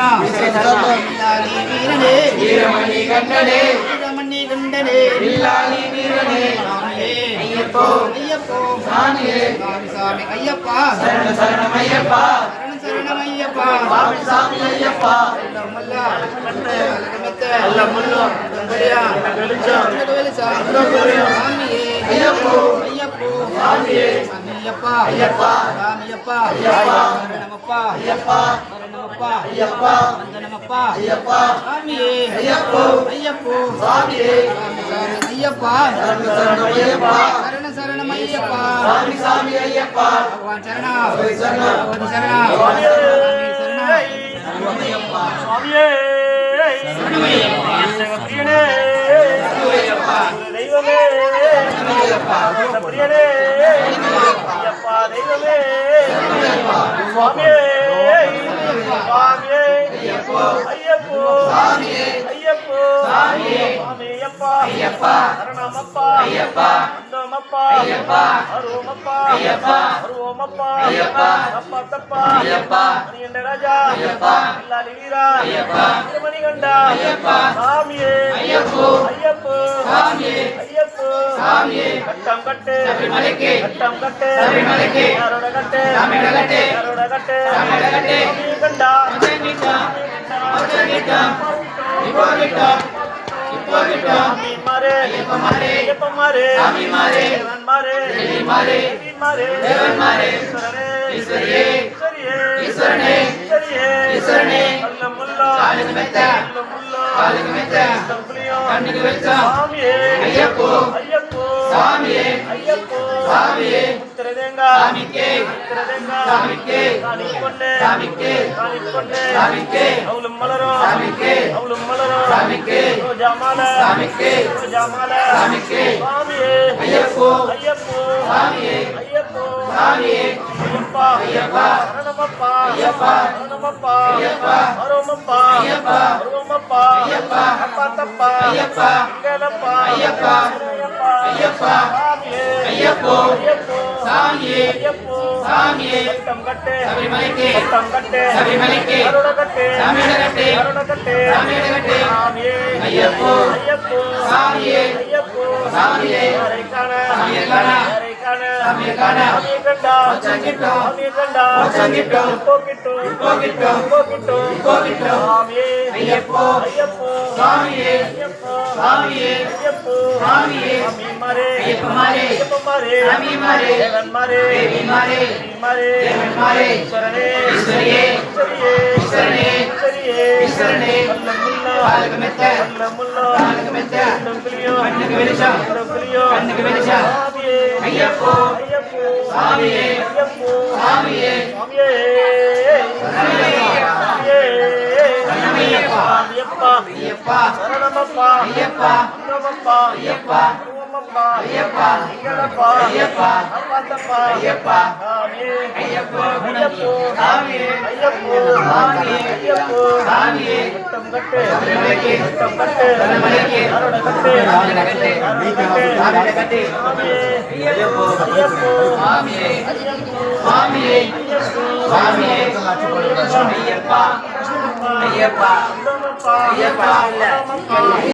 சரணா வீரனே வீரமணி கண்டனே வீரமணி கண்டனே வில்லாளி வீரனே ஐயப்போ ஐயப்போ சாமியே சாமி சாமி ஐயப்பா சரண சரணம் ஐயப்பா சரணம் ஐயப்பா சாமி சாமி ஐயப்பா அல்லமல்லா அல்லமத்த அல்லமல்லா தம்பரியா வெளிச்சம் சாமியே ஐயப்போ ஐயப்போ சாமியே ஐயப்பா ஐயப்பா சாமியப்பா ஐயப்பா சரணமப்பா ஐயப்பா சரணமப்பா ஐயப்பா வந்தனமப்பா ஐயப்பா சாமியே ஐயப்போ ஐயப்போ சாமியே சாமி சாமி ஐயப்பா சரணம் ஐயப்பா சரணம் ஐயப்பா சாமி சாமி ஐயப்பா பகவான் சரணா சரணா சரணா சரணமையப்பா சுவாமியே சரணமையப்பா பிரியனே சரணமையப்பா தெய்வமே சரணமையப்பா பிரியனே ஐயப்பா தெய்வமே சரணமையப்பா சுவாமியே சுவாமியே ஐயப்போ ஐயப்போ சுவாமியே ஐயப்போ சுவாமியே சுவாமியப்பா ஐயப்பா சரணமப்பா ஐயப்பா வந்தமப்பா ஐயப்பா அருவமப்பா ஐயப்பா அருவமப்பா ஐயப்பா தப்பா தப்பா ஐயப்பா மணிகண்ட ராஜா ஐயப்பா வில்லாளி வீரா ஐயப்பா வீரமணி கண்டா ஐயப்பா சாமியே ஐயப்போ ஐயப்போ சாமியே ஐயப்போ சாமியே கட்டம் கட்டு சபரிமலைக்கு கட்டம் கட்டு சபரிமலைக்கு யாரோட கட்டு சாமியோட கட்டு யாரோட கட்டு சாமியோட கட்டு கண்டா கிட்டா கிட்டா இப்போ கிட்டா இப்போ கிட்டா மாரே ஐயப்ப மாரே ஐயப்ப மாரே சாமி மாரே தேவன் மாரே தேவி மாரே தேவி மாரே தேவன் மாரே ஈஸ்வரனே ஈஸ்வரியே ஈஸ்வரனே ஈஸ்வரியே ஈஸ்வரனே அல்லமுல்லா காலுக்கு மெத்த அல்லமுல்லா காலுக்கு மெத்த தம்புலியோ கண்ணுக்கு வெளிச்சம் சாமியே ஐயப்போ ஐயப்போ சாமியே ஐயப்போ சாமியே உத்திரதேங்கா சாமிக்கே உத்திரதேங்கா சாமிக்கே காணிக்கொண்டே சாமிக்கே காணிக்கொண்டே சாமிக்கே அவளும் மலரோ சாமிக்கே அவளும் மலரோ சாமிக்கே ரோஜாமால சாமிக்கே ரோஜாமால சாமிக்கே சாமியே ஐயப்போ ஐயப்போ சாமியே ஐயப்போ சாமியே ஐயப்பா ஐயப்பா சரணமப்பா ஐயப்பா சரணமப்பா ஐயப்பா அருவமப்பா ஐயப்பா அருவமப்பா ஐயப்பா தப்பா தப்பா ஐயப்பா இங்கலப்பா ஐயப்பா ஐயப்பா சாமியே ஐயப்போ ஐயப்போ சாமியே ஐயப்போ சாமியே கட்டம் கட்டு சபரிமலைக்கு கட்டம் கட்டு சபரிமலைக்கு அருட கட்டு சாமியோட கட்டு அருட கட்டு சாமியோட கட்டு சாமியே ஐயப்போ ஐயப்போ சாமியே ஐயப்போ சாமியே அரைக்கான சாமியக்கான அரைக்கான சாமியக்கான சாமியக்கண்டா வச்சங்கிட்டோ சாமியக்கண்டா வச்சங்கிட்டோ போகிட்டோ போகிட்டோ போகிட்டோ போகிட்டோ சாமியே ஐயப்போ ஐயப்போ சாமியே ஐயப்போ சாமியே ஐயப்போ சாமியே சாமி மாரே ஐயப்ப மாரே ஐயப்ப மாரே சாமி மாரே தேவன் மாரே தேவி மாரே தேவி மாரே தேவன் மாரே ஈஸ்வரனே ஈஸ்வரியே ஈஸ்வரியே ஈஸ்வரனே ஈஸ்வரியே ஈஸ்வரனே அல்லமுல்லா காலுக்கு மெத்த அல்லமுல்லா காலுக்கு மெத்த தம்புலியோ கண்ணுக்கு வெளிச்சம் தம்புலியோ கண்ணுக்கு வெளிச்சம் சாமியே ஐயப்போ ஐயப்போ சாமியே ஐயப்போ சாமியே சாமியே சாமியே சரணமையப்பா ஐயப்பா ஐயப்பா சரணமப்பா ஐயப்பா அருவமப்பா ஐயப்பா அருவமப்பா ஐயப்பா இங்கலப்பா ஐயப்பா அப்பாத்தப்பா ஐயப்பா சாமியே ஐயப்போ ஐயப்போ சாமியே ஐயப்போ சாமியே ஐயப்போ சாமியே கட்டம் கட்டு சபரிமலைக்கு கட்டம் கட்டு சபரிமலைக்கு அருட கட்டு அருட கட்டு அருட கட்டு சாமியே ஐயப்போ ஐயப்போ சாமியே ஐயப்போ சாமியே ஐயப்போ சாமியே ஐயப்பா ஐயப்பா ஐயப்பா ஐயப்பா